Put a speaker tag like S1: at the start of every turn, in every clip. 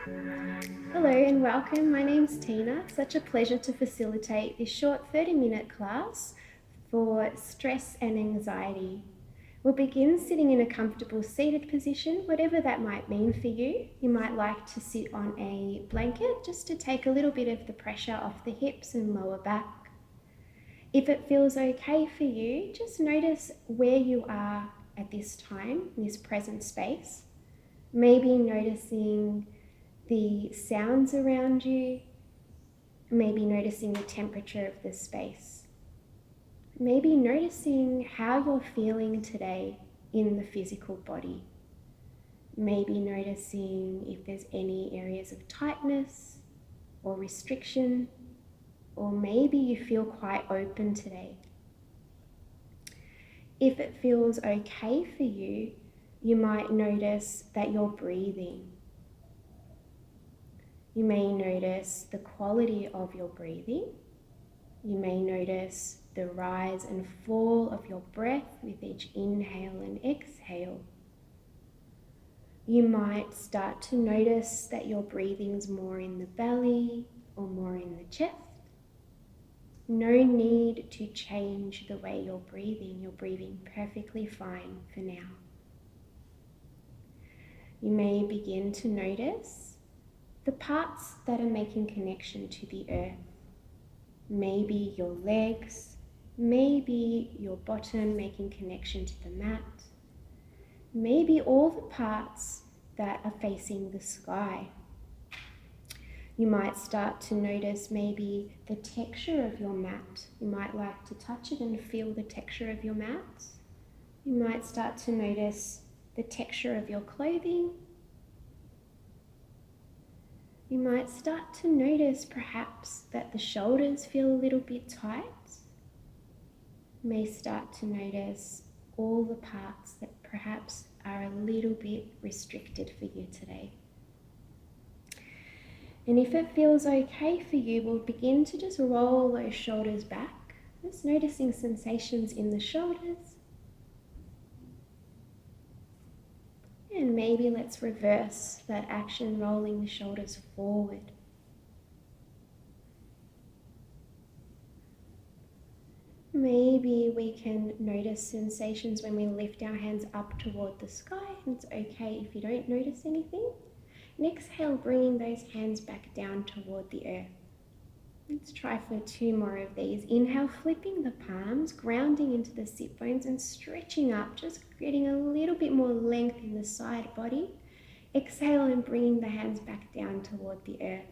S1: Hello and welcome. My name's Tina. Such a pleasure to facilitate this short 30-minute class for stress and anxiety. We'll begin sitting in a comfortable seated position, whatever that might mean for you. You might like to sit on a blanket just to take a little bit of the pressure off the hips and lower back. If it feels okay for you, just notice where you are at this time, in this present space. Maybe noticing the sounds around you, maybe noticing the temperature of the space, maybe noticing how you're feeling today in the physical body, maybe noticing if there's any areas of tightness or restriction, or maybe you feel quite open today. If it feels okay for you, you might notice that you're breathing. You may notice the quality of your breathing. You may notice the rise and fall of your breath with each inhale and exhale. You might start to notice that your breathing's more in the belly or more in the chest. No need to change the way you're breathing. You're breathing perfectly fine for now. You may begin to notice the parts that are making connection to the earth. Maybe your legs, maybe your bottom making connection to the mat, maybe all the parts that are facing the sky. You might start to notice maybe the texture of your mat. You might like to touch it and feel the texture of your mat. You might start to notice the texture of your clothing. You might start to notice perhaps that the shoulders feel a little bit tight. You may start to notice all the parts that perhaps are a little bit restricted for you today. And if it feels okay for you, we'll begin to just roll those shoulders back, just noticing sensations in the shoulders. And maybe let's reverse that action, rolling the shoulders forward. Maybe we can notice sensations when we lift our hands up toward the sky. It's okay if you don't notice anything. And exhale, bringing those hands back down toward the earth. Let's try for 2 more of these. Inhale, flipping the palms, grounding into the sit bones and stretching up, just getting a little bit more length in the side body. Exhale and bringing the hands back down toward the earth.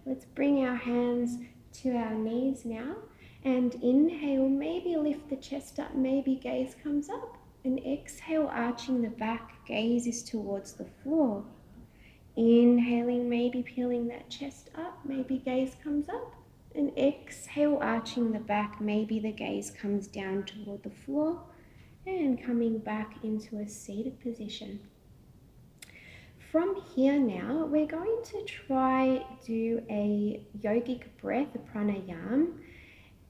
S1: Let's bring our hands to our knees now and inhale, maybe lift the chest up, maybe gaze comes up. And exhale, arching the back, gaze is towards the floor. Inhaling, maybe peeling that chest up, maybe gaze comes up. And exhale, arching the back, maybe the gaze comes down toward the floor and coming back into a seated position. From here now, we're going to try do a yogic breath, a pranayama.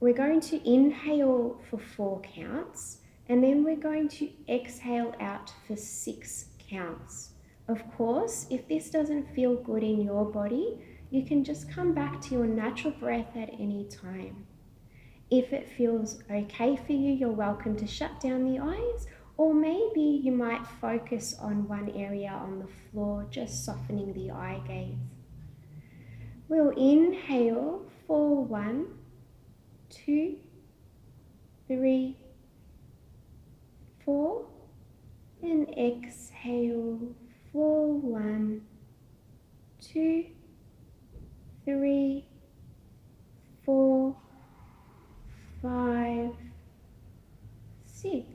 S1: We're going to inhale for 4 counts, and then we're going to exhale out for 6 counts. Of course, if this doesn't feel good in your body, you can just come back to your natural breath at any time. If it feels okay for you, you're welcome to shut down the eyes, or maybe you might focus on one area on the floor, just softening the eye gaze. We'll inhale for 1, 2, 3, 4, and exhale for 1, 2, 3, 4, 5, 6.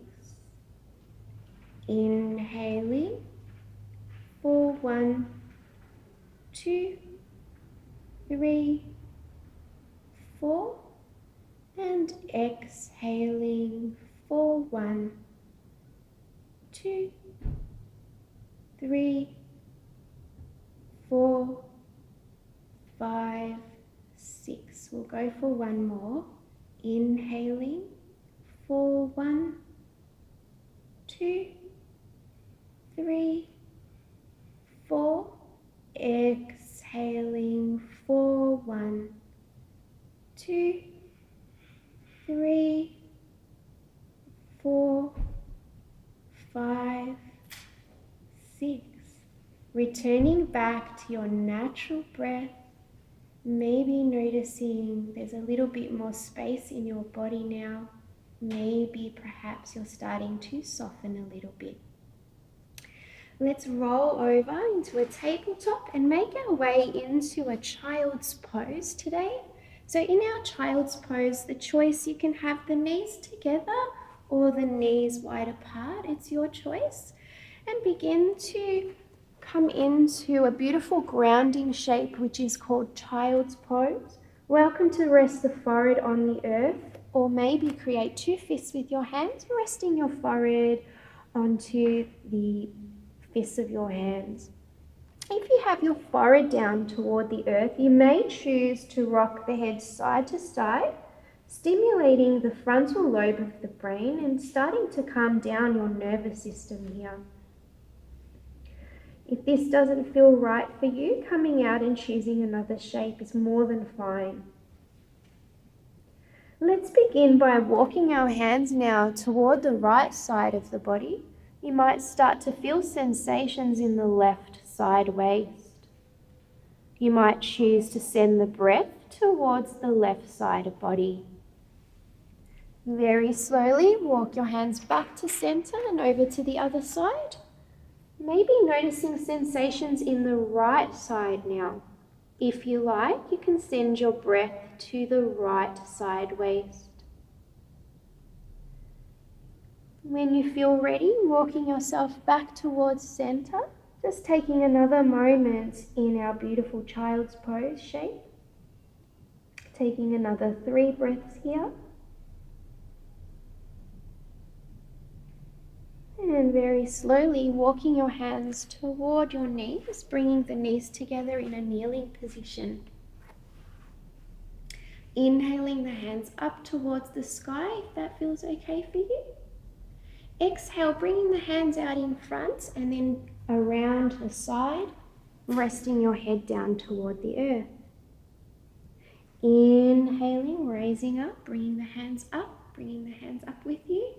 S1: Inhaling for 1, 2, 3, 4, and exhaling for 1, 2, 3, 4, 5, 6. We'll go for 1 more. Inhaling for 1, 2, 3, 4. 5, 6. Returning back to your natural breath, maybe noticing there's a little bit more space in your body now. Maybe perhaps you're starting to soften a little bit. Let's roll over into a tabletop and make our way into a child's pose today. So in our child's pose, the choice, you can have the knees together or the knees wide apart. It's your choice. And begin to come into a beautiful grounding shape, which is called child's pose. Welcome to rest the forehead on the earth, or maybe create 2 fists with your hands, resting your forehead onto the fists of your hands. If you have your forehead down toward the earth, you may choose to rock the head side to side, stimulating the frontal lobe of the brain and starting to calm down your nervous system here. If this doesn't feel right for you, coming out and choosing another shape is more than fine. Let's begin by walking our hands now toward the right side of the body. You might start to feel sensations in the left side waist. You might choose to send the breath towards the left side of body. Very slowly walk your hands back to center and over to the other side. Maybe noticing sensations in the right side now. If you like, you can send your breath to the right side waist. When you feel ready, walking yourself back towards center, just taking another moment in our beautiful child's pose shape. Taking another 3 breaths here. And very slowly walking your hands toward your knees, bringing the knees together in a kneeling position. Inhaling the hands up towards the sky, if that feels okay for you. Exhale, bringing the hands out in front and then around the side, resting your head down toward the earth. Inhaling, raising up, bringing the hands up with you.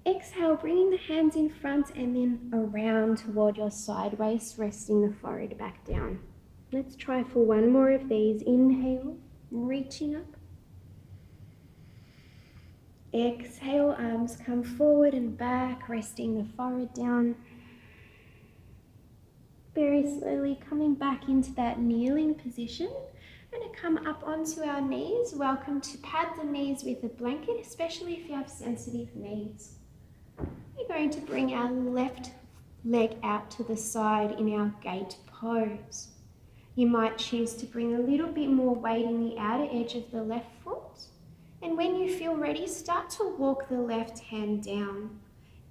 S1: Exhale, bringing the hands in front and then around toward your side waist, resting the forehead back down. Let's try for one more of these. Inhale, reaching up. Exhale, arms come forward and back, resting the forehead down. Very slowly coming back into that kneeling position. I'm going to come up onto our knees. Welcome to pad the knees with a blanket, especially if you have sensitive knees. We're going to bring our left leg out to the side in our gate pose. You might choose to bring a little bit more weight in the outer edge of the left foot. And when you feel ready, start to walk the left hand down.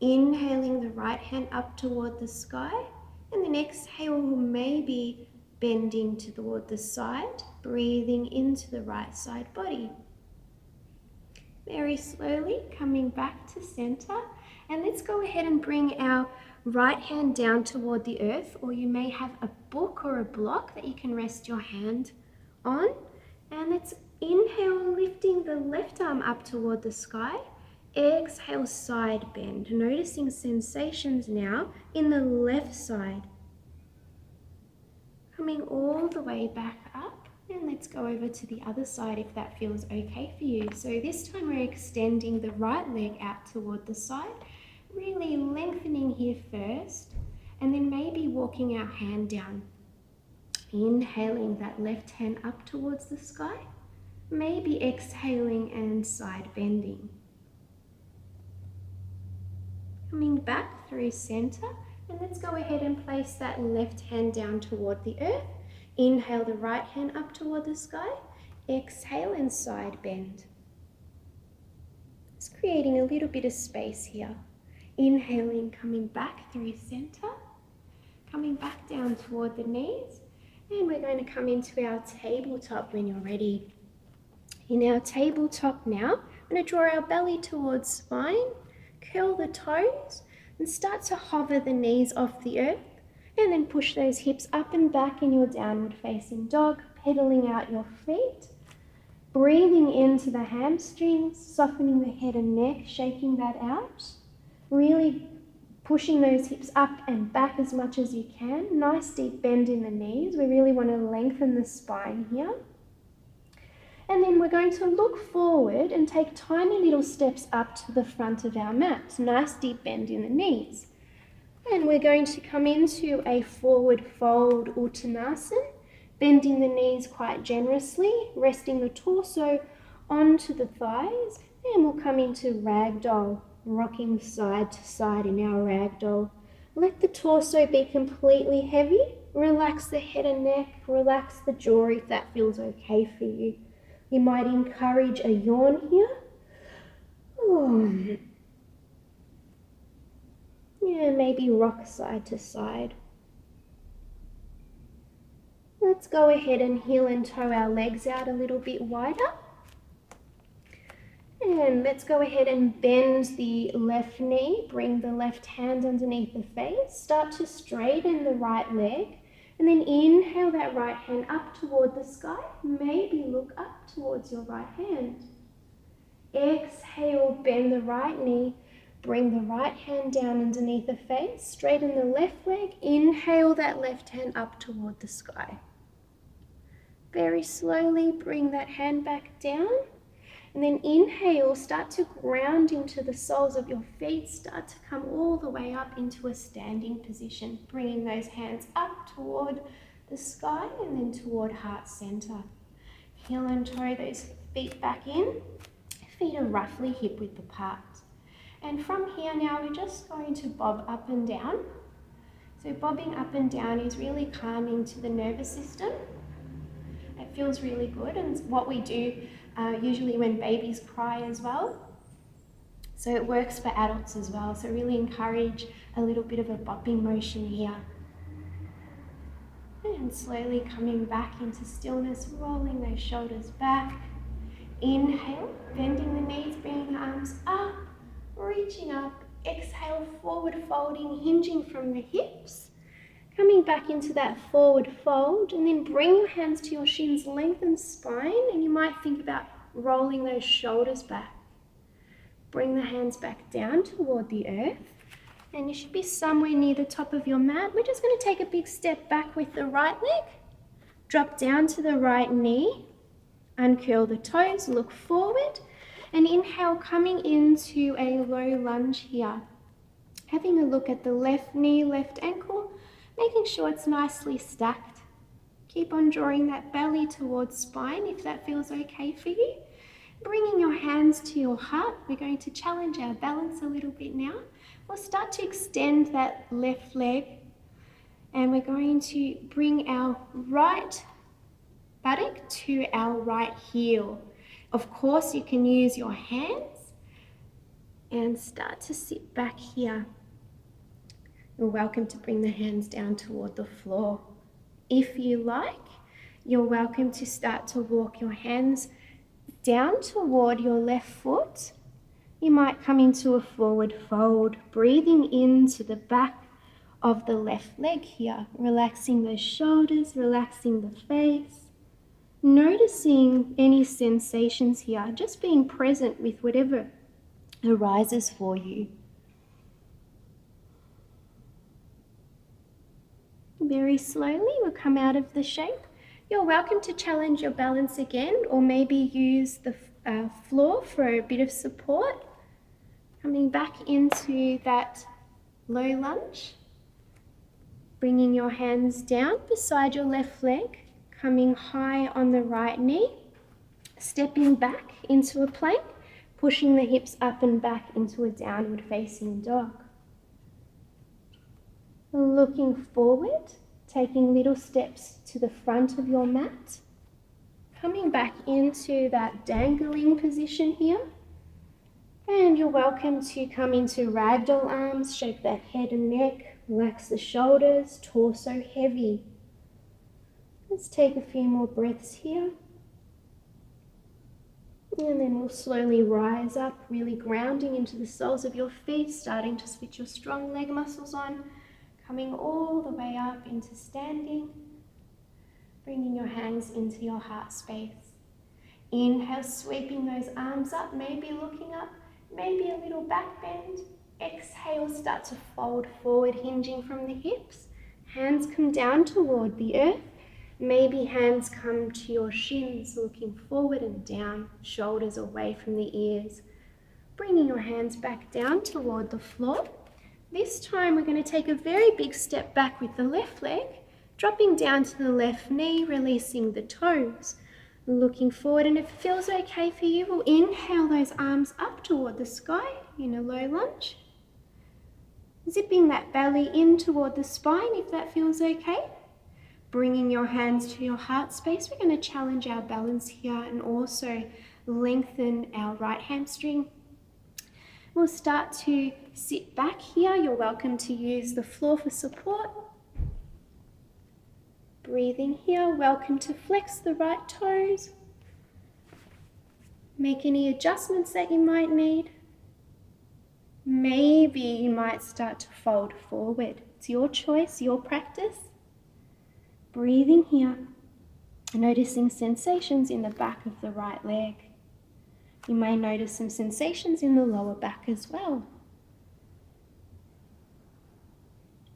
S1: Inhaling the right hand up toward the sky. And then exhale, maybe bending toward the side, breathing into the right side body. Very slowly coming back to center. And let's go ahead and bring our right hand down toward the earth, or you may have a book or a block that you can rest your hand on. And let's inhale, lifting the left arm up toward the sky. Exhale, side bend. Noticing sensations now in the left side. Coming all the way back up. And let's go over to the other side if that feels okay for you. So this time we're extending the right leg out toward the side. Really lengthening here first. And then maybe walking our hand down. Inhaling that left hand up towards the sky. Maybe exhaling and side bending. Coming back through center. And let's go ahead and place that left hand down toward the earth. Inhale the right hand up toward the sky. Exhale and side bend. Just creating a little bit of space here. Inhaling, coming back through center. Coming back down toward the knees. And we're going to come into our tabletop when you're ready. In our tabletop now, I'm going to draw our belly towards spine. Curl the toes and start to hover the knees off the earth. And then push those hips up and back in your downward facing dog, pedaling out your feet. Breathing into the hamstrings, softening the head and neck, shaking that out. Really Pushing those hips up and back as much as you can. Nice deep bend in the knees. We really want to lengthen the spine here. And then we're going to look forward and take tiny little steps up to the front of our mat. Nice deep bend in the knees. And we're going to come into a forward fold Uttanasana, bending the knees quite generously, resting the torso onto the thighs, and we'll come into Ragdoll, rocking side to side in our Ragdoll. Let the torso be completely heavy. Relax the head and neck, relax the jaw if that feels okay for you. You might encourage a yawn here. Yeah, maybe rock side to side. Let's go ahead and heel and toe our legs out a little bit wider. And let's go ahead and bend the left knee. Bring the left hand underneath the face. Start to straighten the right leg. And then inhale that right hand up toward the sky. Maybe look up towards your right hand. Exhale, bend the right knee. Bring the right hand down underneath the face. Straighten the left leg. Inhale that left hand up toward the sky. Very slowly bring that hand back down. And then inhale, start to ground into the soles of your feet. Start to come all the way up into a standing position. Bringing those hands up toward the sky and then toward heart center. Heel and toe those feet back in. Feet are roughly hip width apart. And from here now, we're just going to bob up and down. So bobbing up and down is really calming to the nervous system. It feels really good, and what we do usually when babies cry as well. So it works for adults as well. So really encourage a little bit of a bopping motion here. And slowly coming back into stillness, rolling those shoulders back. Inhale, bending the knees, bringing the arms up, reaching up. Exhale, forward folding, hinging from the hips. Coming back into that forward fold, and then bring your hands to your shins, lengthen spine, and you might think about rolling those shoulders back. Bring the hands back down toward the earth, and you should be somewhere near the top of your mat. We're just going to take a big step back with the right leg. Drop down to the right knee. Uncurl the toes, look forward, and inhale, coming into a low lunge here. Having a look at the left knee, left ankle, making sure it's nicely stacked. Keep on drawing that belly towards spine if that feels okay for you. Bringing your hands to your heart, we're going to challenge our balance a little bit now. We'll start to extend that left leg, and we're going to bring our right buttock to our right heel. Of course, you can use your hands and start to sit back here. You're welcome to bring the hands down toward the floor. If you like, you're welcome to start to walk your hands down toward your left foot. You might come into a forward fold, breathing into the back of the left leg here, relaxing the shoulders, relaxing the face. Noticing any sensations here, just being present with whatever arises for you. Very slowly, we'll come out of the shape. You're welcome to challenge your balance again, or maybe use the floor for a bit of support. Coming back into that low lunge. Bringing your hands down beside your left leg. Coming high on the right knee, stepping back into a plank, pushing the hips up and back into a downward facing dog. Looking forward, taking little steps to the front of your mat, coming back into that dangling position here, and you're welcome to come into ragdoll arms, shake that head and neck, relax the shoulders, torso heavy. Let's take a few more breaths here. And then we'll slowly rise up, really grounding into the soles of your feet, starting to switch your strong leg muscles on, coming all the way up into standing, bringing your hands into your heart space. Inhale, sweeping those arms up, maybe looking up, maybe a little back bend. Exhale, start to fold forward, hinging from the hips. Hands come down toward the earth. Maybe hands come to your shins, looking forward and down, shoulders away from the ears. Bringing your hands back down toward the floor. This time we're going to take a very big step back with the left leg, dropping down to the left knee, releasing the toes. Looking forward, and if it feels okay for you, we'll inhale those arms up toward the sky in a low lunge. Zipping that belly in toward the spine if that feels okay. Bringing your hands to your heart space, we're going to challenge our balance here and also lengthen our right hamstring. We'll start to sit back here. You're welcome to use the floor for support. Breathing here, welcome to flex the right toes. Make any adjustments that you might need. Maybe you might start to fold forward. It's your choice, your practice. Breathing here, noticing sensations in the back of the right leg. You may notice some sensations in the lower back as well.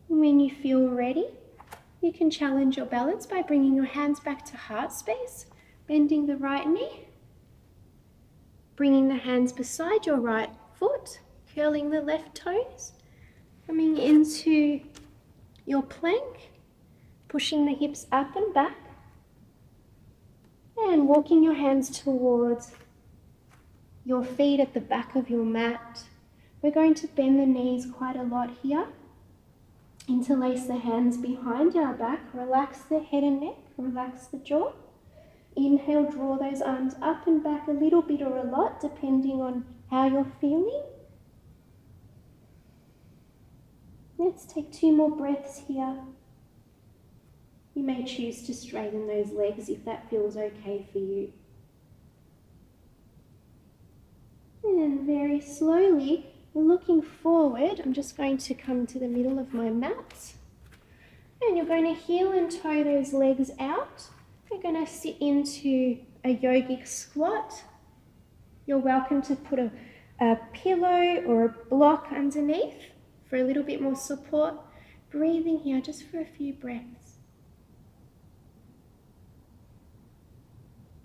S1: When you feel ready, you can challenge your balance by bringing your hands back to heart space, bending the right knee, bringing the hands beside your right foot, curling the left toes, coming into your plank, pushing the hips up and back, and walking your hands towards your feet at the back of your mat. We're going to bend the knees quite a lot here. Interlace the hands behind our back, relax the head and neck, relax the jaw. Inhale, draw those arms up and back a little bit or a lot, depending on how you're feeling. Let's take 2 more breaths here. You may choose to straighten those legs if that feels okay for you. And very slowly, looking forward, I'm just going to come to the middle of my mat. And you're going to heel and toe those legs out. You're going to sit into a yogic squat. You're welcome to put a pillow or a block underneath for a little bit more support. Breathing here just for a few breaths.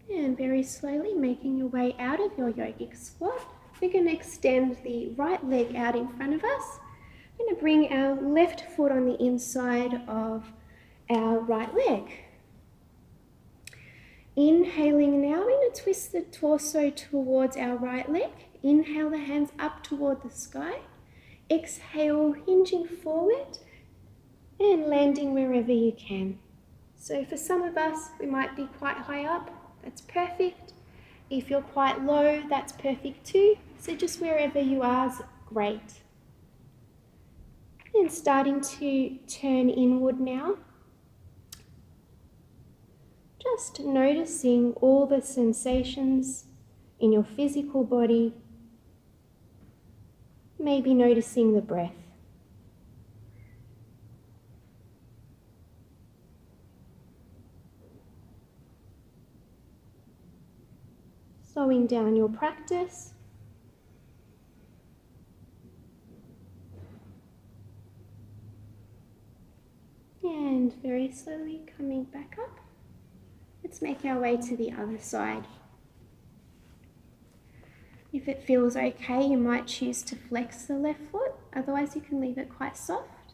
S1: And very slowly making your way out of your yogic squat. We're going to extend the right leg out in front of us. We're going to bring our left foot on the inside of our right leg. Inhaling now, we're going to twist the torso towards our right leg. Inhale the hands up toward the sky. Exhale, hinging forward and landing wherever you can. So for some of us, we might be quite high up. That's perfect. If you're quite low, that's perfect too. So just wherever you are is great. And starting to turn inward now. Just noticing all the sensations in your physical body. Maybe noticing the breath. Slowing down your practice. And very slowly coming back up. Let's make our way to the other side. If it feels okay, you might choose to flex the left foot. Otherwise, you can leave it quite soft.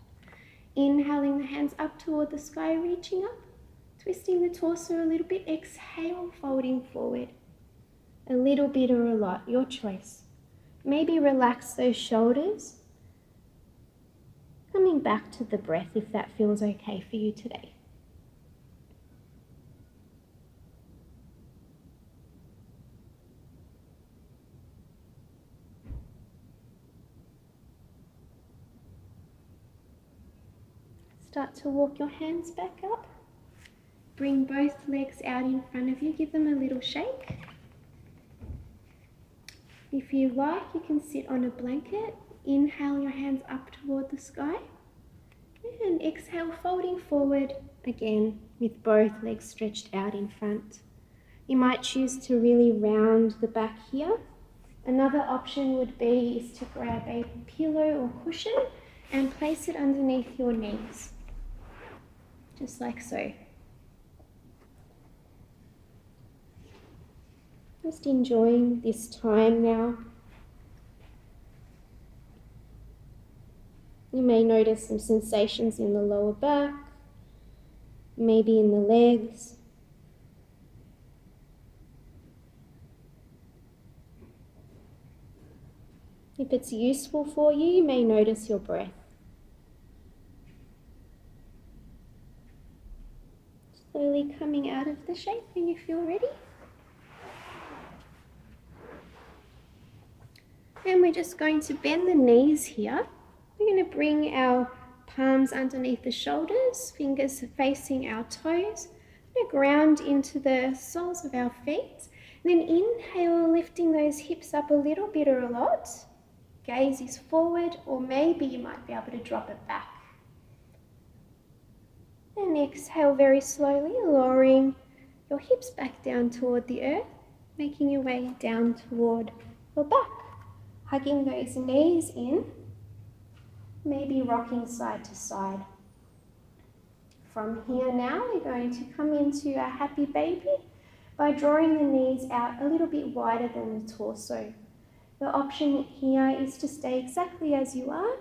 S1: Inhaling the hands up toward the sky, reaching up. Twisting the torso a little bit. Exhale, folding forward. A little bit or a lot, your choice. Maybe relax those shoulders. Coming back to the breath if that feels okay for you today. Start to walk your hands back up. Bring both legs out in front of you. Give them a little shake. If you like, you can sit on a blanket. Inhale your hands up toward the sky. And exhale, folding forward again with both legs stretched out in front. You might choose to really round the back here. Another option would be is to grab a pillow or cushion and place it underneath your knees, just like so. Just enjoying this time now. You may notice some sensations in the lower back, maybe in the legs. If it's useful for you, you may notice your breath. Slowly coming out of the shape when you feel ready. And we're just going to bend the knees here. We're going to bring our palms underneath the shoulders, fingers facing our toes. We're going to ground into the soles of our feet. And then inhale, lifting those hips up a little bit or a lot. Gaze is forward, or maybe you might be able to drop it back. And exhale very slowly, lowering your hips back down toward the earth, making your way down toward your back. Hugging those knees in, maybe rocking side to side. From here now, we're going to come into a happy baby by drawing the knees out a little bit wider than the torso. The option here is to stay exactly as you are,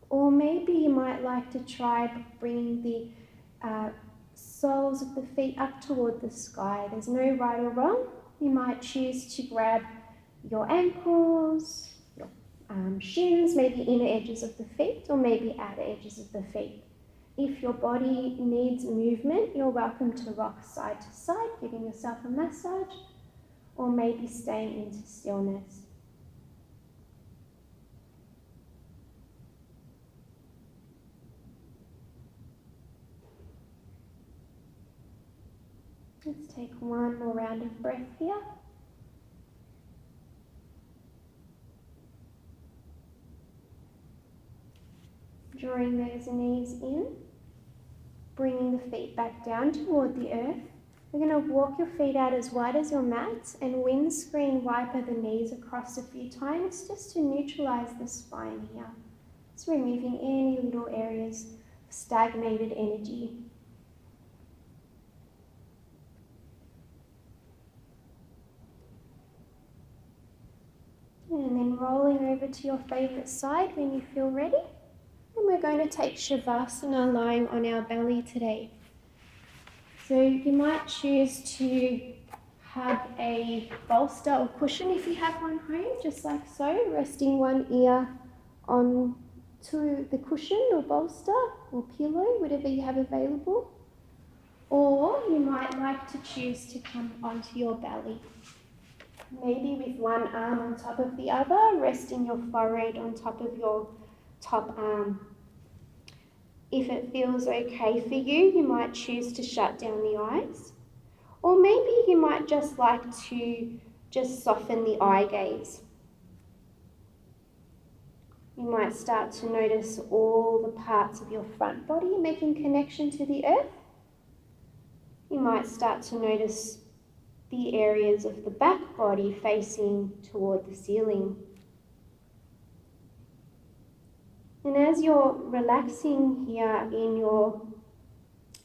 S1: or maybe you might like to try bringing the soles of the feet up toward the sky. There's no right or wrong. You might choose to grab your ankles, your shins, maybe inner edges of the feet, or maybe outer edges of the feet. If your body needs movement, you're welcome to rock side to side, giving yourself a massage, or maybe staying into stillness. Let's take one more round of breath here. Drawing those knees in, bringing the feet back down toward the earth. We're going to walk your feet out as wide as your mat and windscreen wiper the knees across a few times just to neutralize the spine here. It's removing any little areas of stagnated energy. And then rolling over to your favorite side when you feel ready. And we're going to take Shavasana lying on our belly today. So you might choose to hug a bolster or cushion if you have one home, just like so, resting one ear onto the cushion or bolster or pillow, whatever you have available. Or you might like to choose to come onto your belly. Maybe with one arm on top of the other, resting your forehead on top of your top arm. If it feels okay for you, you might choose to shut down the eyes. Or maybe you might just like to just soften the eye gaze. You might start to notice all the parts of your front body making connection to the earth. You might start to notice the areas of the back body facing toward the ceiling. And as you're relaxing here in your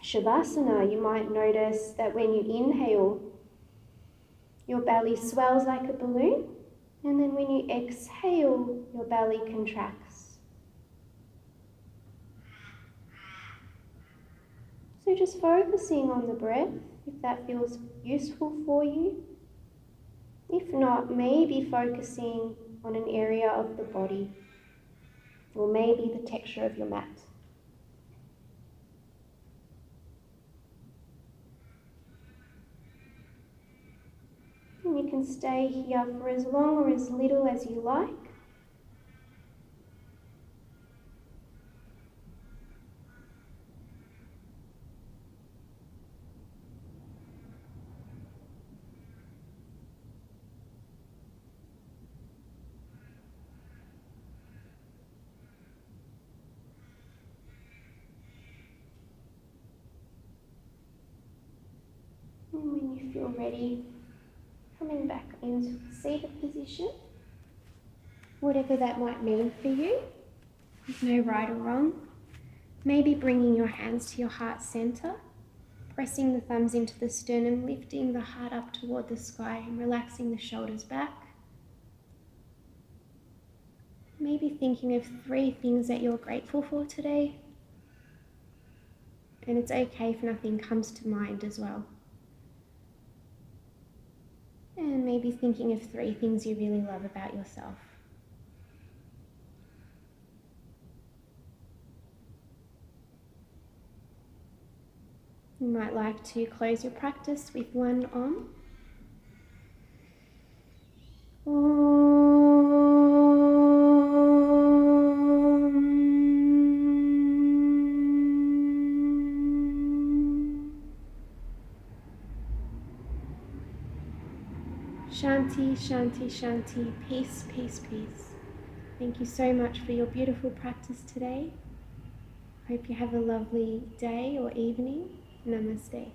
S1: Shavasana, you might notice that when you inhale, your belly swells like a balloon, and then when you exhale, your belly contracts. So just focusing on the breath, if that feels useful for you. If not, maybe focusing on an area of the body, or maybe the texture of your mat. And you can stay here for as long or as little as you like. And when you feel ready, coming back into seated position. Whatever that might mean for you, there's no right or wrong. Maybe bringing your hands to your heart center, pressing the thumbs into the sternum, lifting the heart up toward the sky and relaxing the shoulders back. Maybe thinking of 3 things that you're grateful for today. And it's okay if nothing comes to mind as well. And maybe thinking of 3 things you really love about yourself. You might like to close your practice with one Om. Shanti, Shanti, Shanti, peace, peace, peace. Thank you so much for your beautiful practice today. Hope you have a lovely day or evening. Namaste.